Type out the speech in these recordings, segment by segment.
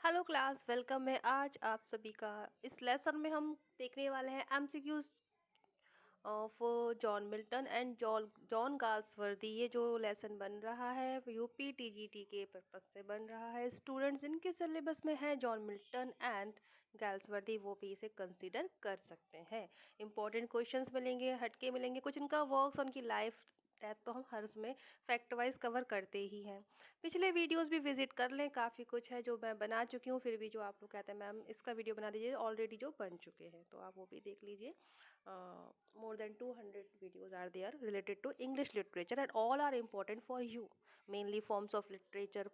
Hello class, welcome है आज आप सभी का। इस लेसन में हम देखने वाले हैं MCQs of John Milton and John John Galsworthy. ये जो लेसन बन रहा है यूपी टीजीटी के पर्पज से बन रहा है। स्टूडेंट्स इनके सिलेबस में है जॉन मिल्टन एंड गाल्सवर्दी, वो भी इसे कंसीडर कर सकते हैं। इंपॉर्टेंट क्वेश्चंस मिलेंगे, हटके मिलेंगे, कुछ इनका वर्क्स, उनकी लाइफ डेथ तो हम हर उसमें फैक्ट वाइज कवर करते ही हैं। पिछले वीडियोस भी विजिट कर लें, काफ़ी कुछ है जो मैं बना चुकी हूँ। फिर भी जो आप लोग कहते हैं मैम इसका वीडियो बना दीजिए, ऑलरेडी जो बन चुके हैं तो आप वो भी देख लीजिए। More than 200 videos are there related to English literature and all are important for you. Mainly forms of literature,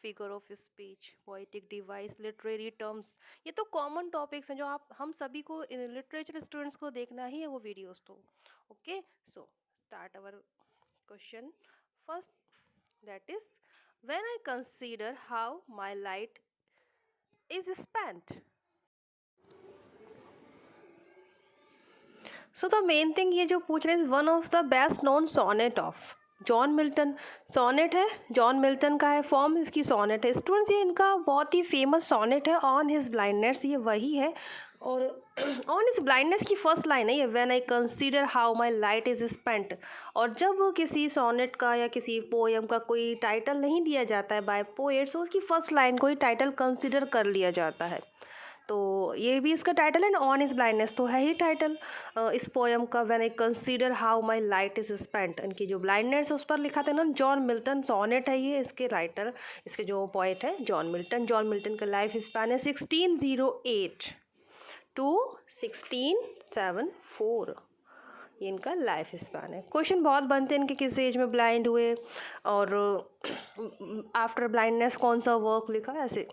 figure of speech, poetic device, literary terms। ये तो कॉमन टॉपिक्स हैं जो आप हम सभी को लिटरेचर स्टूडेंट्स को देखना ही है वो वीडियोस तो। Okay, so start our question first, that is, when I consider how my light is spent। So the main thing ये जो पूछ रहे हैं, one of the best known sonnet of John Milton. Sonnet है, John Milton का है, form इसकी sonnet है। स्टूडेंट्स ये इनका बहुत ही फेमस सोनेट है, ऑन हिज ब्लाइंडनेस, ये वही है। और ऑन हिज ब्लाइंडनेस की फर्स्ट लाइन है ये, when I consider how my light is spent. और जब किसी सोनेट का या किसी पोएम का कोई टाइटल नहीं दिया जाता है बाय पोएट्स, तो उसकी फर्स्ट लाइन को ही टाइटल कंसिडर कर लिया जाता है। तो ये भी इसका टाइटल है ना, ऑन इज ब्लाइंडनेस तो है ही टाइटल इस पोएम का। When I consider how my light is spent, इनकी जो ब्लाइंडनेस है उस पर लिखा था ना जॉन मिल्टन। सोनेट है ये, इसके राइटर, इसके जो पोएट है जॉन मिल्टन। जॉन मिल्टन का लाइफ स्पैन है 1608 टू 1674, ये इनका लाइफ स्पैन है। क्वेश्चन बहुत बनते हैं इनके, किस एज में ब्लाइंड हुए और आफ्टर ब्लाइंडनेस कौन सा वर्क लिखा, ऐसे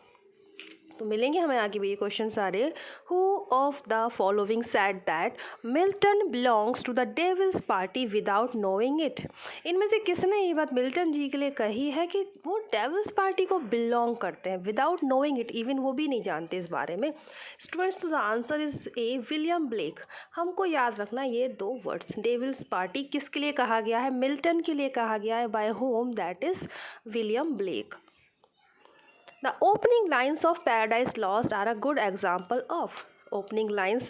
तो मिलेंगे हमें आगे भी ये क्वेश्चन सारे। Who of the following said that Milton belongs to the devil's party without knowing it. इनमें से किसने ये बात मिल्टन जी के लिए कही है कि वो डेविल्स पार्टी को बिलोंग करते हैं विदाउट नोइंग इट, इवन वो भी नहीं जानते इस बारे में। स्टूडेंट्स, तो the answer is a, William Blake. हमको याद रखना ये दो वर्ड्स, डेविल्स पार्टी किसके लिए कहा गया है, मिल्टन के लिए कहा गया है, by whom, that is William Blake. The opening lines of Paradise Lost are a good example of opening lines।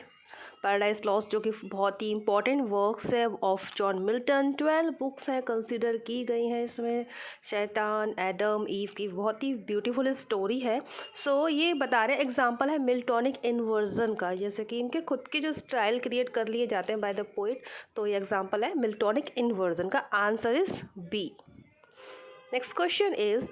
Paradise lost जो कि बहुत ही इंपॉर्टेंट वर्क्स है ऑफ जॉन मिल्टन। 12 बुक्स हैं कंसिडर की गई हैं इसमें। शैतान, एडम, ईव की बहुत ही ब्यूटीफुल स्टोरी है। सो ये बता रहे एग्जांपल है मिल्टोनिक इन्वर्जन का, जैसे कि इनके खुद के जो स्टाइल क्रिएट कर लिए जाते हैं बाय द पोइट, तो ये एग्जांपल है मिल्टोनिक इन्वर्जन का। Answer is B. Next question is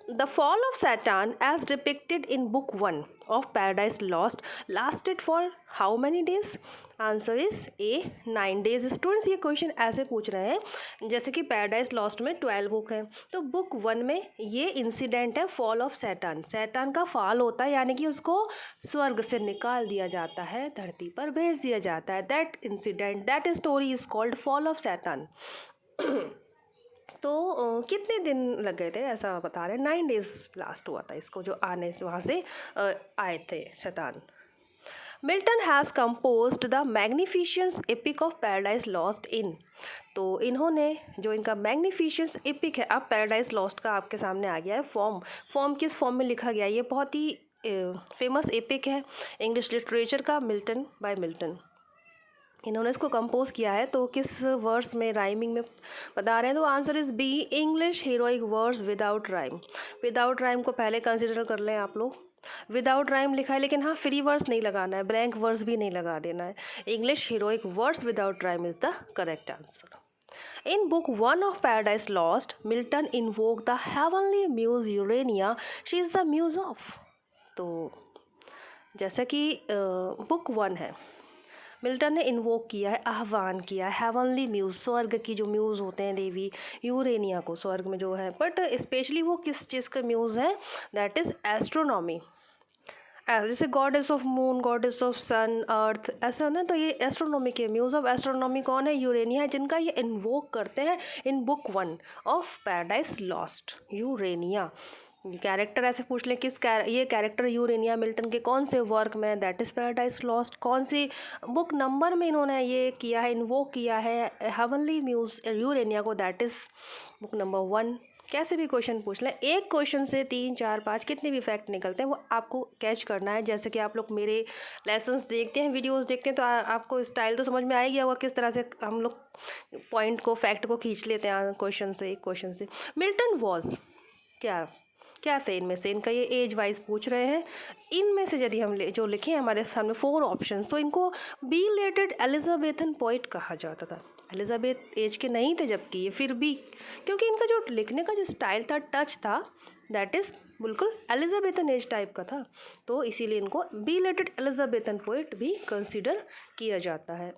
The fall of Satan, as depicted in Book 1 of Paradise Lost, lasted for how many days? Answer is a, 9 days। Students ये question ऐसे पूछ रहे हैं जैसे कि paradise lost में 12 book हैं, तो बुक 1 में ये इंसिडेंट है फॉल ऑफ सैटान। सैटान का फॉल होता है, यानी कि उसको स्वर्ग से निकाल दिया जाता है, धरती पर भेज दिया जाता है। That incident, that story is called fall of Satan. तो कितने दिन लग गए थे ऐसा बता रहे हैं, 9 days लास्ट हुआ था इसको, जो आने से वहाँ से आए थे शैतान। Milton has composed the magnificence epic of Paradise Lost in. तो इन्होंने जो इनका मैग्निफिशेंस एपिक है, अब पैराडाइज लॉस्ट का आपके सामने आ गया है फॉर्म किस फॉर्म में लिखा गया है, ये बहुत ही फेमस एपिक है इंग्लिश लिटरेचर का, मिल्टन बाय मिल्टन। इन्होंने इसको कंपोज किया है, तो किस वर्स में, राइमिंग में बता रहे हैं, तो answer is B, English heroic verse without rhyme. Without rhyme को पहले कंसिडर कर लें आप लोग। विदाउट राइम लिखा है, लेकिन हाँ फ्री वर्स नहीं लगाना है, ब्लैंक वर्स भी नहीं लगा देना है। English heroic verse without rhyme is the correct answer. In book 1 of Paradise Lost, Milton invoked the heavenly muse Urania. She is the muse of। तो जैसा कि बुक 1 है, मिल्टन ने इन्वोक किया है, आह्वान किया है हेवनली म्यूज़, स्वर्ग की जो म्यूज़ होते हैं देवी यूरेनिया को, स्वर्ग में जो है, बट स्पेशली वो किस चीज़ का म्यूज़ है, दैट इज़ एस्ट्रोनॉमी। जैसे goddess of moon, goddess of sun, earth, ऐसा ना, तो ये एस्ट्रोनॉमी के म्यूज़ ऑफ एस्ट्रोनॉमी कौन है, यूरेनिया है, जिनका ये इन्वोक करते हैं in book 1 of Paradise lost, Urania. Character ऐसे पूछ लें ये कैरेक्टर यूरेनिया मिल्टन के कौन से वर्क में, दैट इज़ पैराडाइज लॉस्ट। कौन सी बुक नंबर में इन्होंने ये किया है, इन्वोक किया है हेवनली म्यूज़ यूरेनिया को, दैट इज़ बुक नंबर 1। कैसे भी क्वेश्चन पूछ लें, एक क्वेश्चन से 3 4 5 कितने भी फैक्ट निकलते हैं वो आपको कैच करना है। जैसे कि आप लोग मेरे लेसन्स देखते हैं, वीडियोस देखते हैं, तो आपको स्टाइल तो समझ में आ ही गया होगा किस तरह से हम लोग पॉइंट को, फैक्ट को खींच लेते हैं क्वेश्चन से, एक क्वेश्चन से। मिल्टन वॉज क्या क्या थे इनमें से, इनका ये एज वाइज पूछ रहे हैं। इनमें से यदि हम जो लिखे हैं हमारे सामने 4 ऑप्शंस, तो इनको बिलेटेड एलिजाबेथन पोइट कहा जाता था। एलिजाबेथ एज के नहीं थे जबकि ये, फिर भी क्योंकि इनका जो लिखने का जो स्टाइल था, टच था, दैट इज़ बिल्कुल एलिजाबेथन एज टाइप का था, तो इसीलिए इनको बिलेटेड एलिजाबेथन पोइट भी कंसिडर किया जाता है।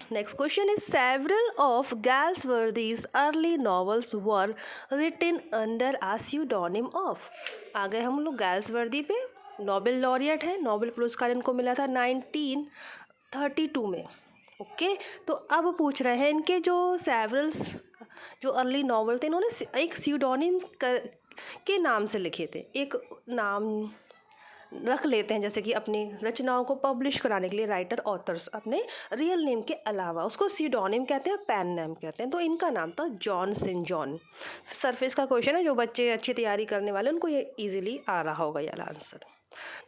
Next question is several of Galsworthy's early novels were written under a pseudonym of। आ गए हम लोग गैल्सवर्दी पे। नोबेल लॉरिएट है, नोबेल पुरस्कार इनको मिला था 1932 में। ओके, तो अब पूछ रहे हैं इनके जो सेवरल्स जो अर्ली नॉवल थे, इन्होंने एक स्यूडोनिम के नाम से लिखे थे। एक नाम रख लेते हैं, जैसे कि अपनी रचनाओं को पब्लिश कराने के लिए राइटर ऑथर्स अपने रियल नेम के अलावा उसको सीडोनिम कहते हैं, पेन नेम कहते हैं। तो इनका नाम था जॉन सेंट जॉन। सरफेस का क्वेश्चन है, जो बच्चे अच्छी तैयारी करने वाले उनको ये इजीली आ रहा होगा ये answer.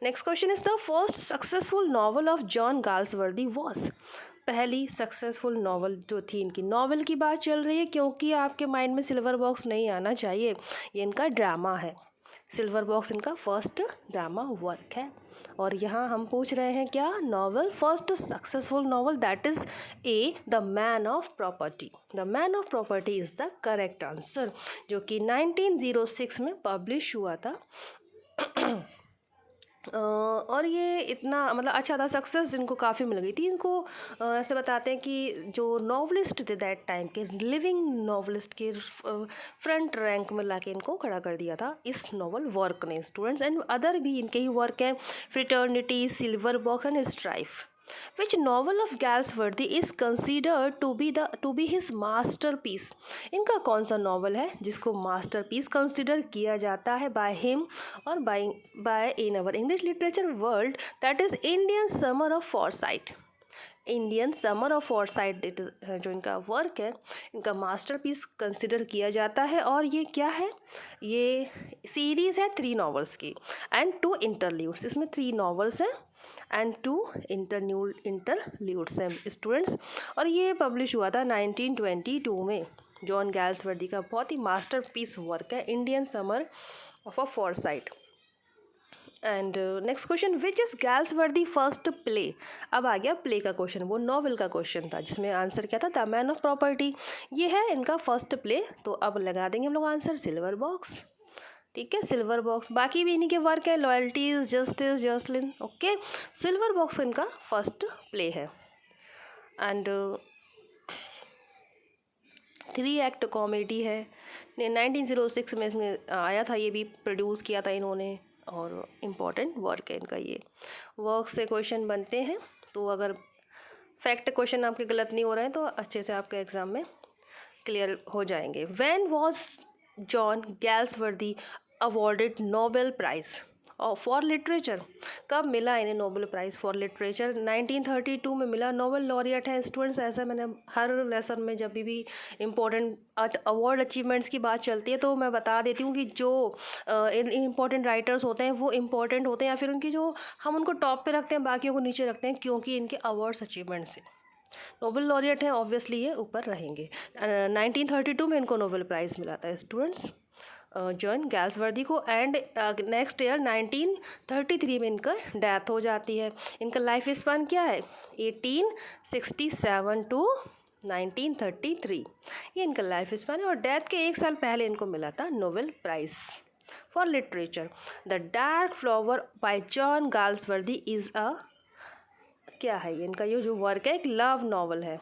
Next question is the first successful novel of John Galsworthy was. पहली सक्सेसफुल नॉवल जो थी, इनकी नॉवल की बात चल रही है, क्योंकि आपके माइंड में सिल्वर बॉक्स नहीं आना चाहिए, ये इनका ड्रामा है। सिल्वर बॉक्स इनका फर्स्ट ड्रामा वर्क है। और यहाँ हम पूछ रहे हैं क्या, novel, first successful novel, that is a the man of property. The man of property is the correct answer, जो कि 1906 में पब्लिश हुआ था। और ये इतना मतलब अच्छा था, सक्सेस इनको काफ़ी मिल गई थी। इनको ऐसे बताते हैं कि जो नॉवलिस्ट थे दैट टाइम के, लिविंग नॉवलिस्ट के फ्रंट रैंक में लाके इनको खड़ा कर दिया था इस नॉवल वर्क ने। स्टूडेंट्स एंड अदर भी इनके ही वर्क हैं, fraternity, silver box and strife. Which novel of Galsworthy is considered to be his masterpiece? इनका कौन सा नॉवल है जिसको मास्टरपीस कंसिडर किया जाता है बाय हिम और by in our English literature world, that is Indian summer of foresight. Indian summer of foresight जो इनका वर्क है, इनका मास्टरपीस कंसिडर किया जाता है। और ये क्या है, ये सीरीज़ है 3 नॉवेल्स की एंड 2 इंटरल्यूड्स। इसमें 3 नॉवेल्स हैं एंड 2 इंटरल्यूड्स हैं स्टूडेंट्स। और ये पब्लिश हुआ था 1922 में। जॉन गैल्सवर्दी का बहुत ही मास्टरपीस वर्क है Indian summer of a Forsyte. And next question, which is Galsworthy first play. अब आ गया प्ले का क्वेश्चन, वो नॉवल का क्वेश्चन था जिसमें आंसर क्या था, द मैन ऑफ प्रॉपर्टी। ये है इनका फर्स्ट प्ले। तो अब लगा देंगे हम लोग आंसर सिल्वर बॉक्स। ठीक है, सिल्वर बॉक्स। बाकी भी इन्हीं के वर्क है, लॉयल्टीज, जस्टिस, जर्सलिन। ओके, सिल्वर बॉक्स इनका फर्स्ट प्ले है। एंड 3 एक्ट कॉमेडी है, 1906 में इसमें आया था, ये भी प्रोड्यूस किया था इन्होंने। और इम्पॉर्टेंट वर्क है इनका। ये वर्क से क्वेश्चन बनते हैं, तो अगर फैक्ट क्वेश्चन आपके गलत नहीं हो रहे हैं तो अच्छे से आपके एग्ज़ाम में क्लियर हो जाएंगे। When was John Galsworthy awarded Nobel prize for literature. कब मिला इन्हें नोबेल प्राइज़ फॉर लिटरेचर? 1932 में मिला। नोबेल लॉरिएट है स्टूडेंट्स। ऐसा मैंने हर लेसन में जब भी इम्पोर्टेंट अवार्ड अचीवमेंट्स की बात चलती है तो मैं बता देती हूँ कि जो इम्पोर्टेंट राइटर्स होते हैं वो इम्पोर्टेंट होते हैं, या फिर उनकी जो हम उनको टॉप पे रखते हैं, बाकियों को नीचे रखते हैं, क्योंकि इनके अवार्ड्स अचीवमेंट्स से नोबेल लॉरिएट हैं, ऑब्वियसली ये ऊपर रहेंगे। 1932 में इनको नोबेल प्राइज़ मिला था स्टूडेंट्स, जॉन गैल्सवर्दी को। एंड नेक्स्ट ईयर 1933 में इनका डेथ हो जाती है। इनका लाइफ स्पान क्या है, 1867 टू 1933, ये इनका लाइफ स्पान है। और डेथ के 1 साल पहले इनको मिला था Nobel prize for literature. The Dark Flower by John Galsworthy is a, क्या है इनका ये जो वर्क है, एक लव नॉवल है,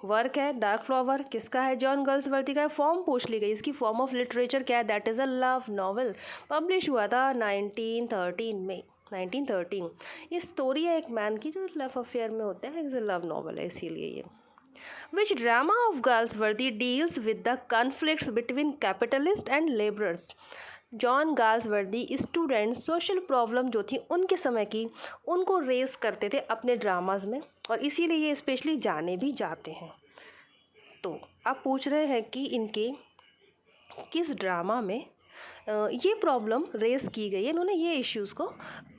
वर्क है। डार्क फ्लावर किसका है, जॉन गैल्सवर्दी का है। फॉर्म पूछ ली गई, इसकी फॉर्म ऑफ लिटरेचर क्या है, that is a love novel. Publish हुआ था 1913 में, 1913। ये स्टोरी है एक मैन की जो लव अफेयर में होते हैं, इज़ अ लव नॉवल है इसीलिए ये। Which drama of Galsworthy deals with the conflicts between capitalist and labourers. John Galsworthy student social problem जो थी उनके समय की, उनको रेस करते थे अपने ड्रामाज में, और इसीलिए ये स्पेशली जाने भी जाते हैं। तो आप पूछ रहे हैं कि इनके किस ड्रामा में ये प्रॉब्लम रेस की गई है, इन्होंने ये इश्यूज़ को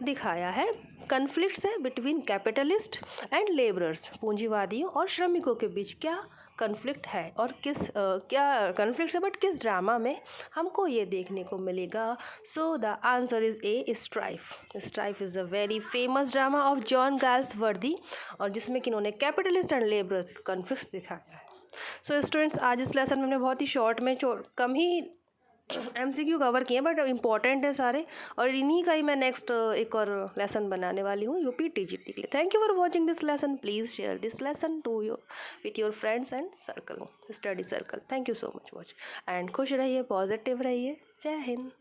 दिखाया है। कन्फ्लिक्ट्स है बिटवीन कैपिटलिस्ट एंड लेबरर्स, पूंजीवादियों और श्रमिकों के बीच क्या कन्फ्लिक्ट है और क्या कन्फ्लिक्ट्स है, बट किस ड्रामा में हमको ये देखने को मिलेगा। So the answer is a, strife. Strife is a very famous drama of John Galsworthy, और जिसमें कि इन्होंने कैपिटलिस्ट एंड लेबरर्स कन्फ्लिक्ट्स दिखाया है। सो स्टूडेंट्स, आज इस लेसन में हमने बहुत ही शॉर्ट में कम ही MCQ कवर किए, बट इम्पॉर्टेंट है सारे, और इन्हीं का ही मैं नेक्स्ट एक और लेसन बनाने वाली हूँ UP TGT के लिए। Thank you for watching this lesson. Please share this lesson to your with your friends and circle, study circle. Thank you so much watch, and खुश रहिए, पॉजिटिव रहिए। जय हिंद।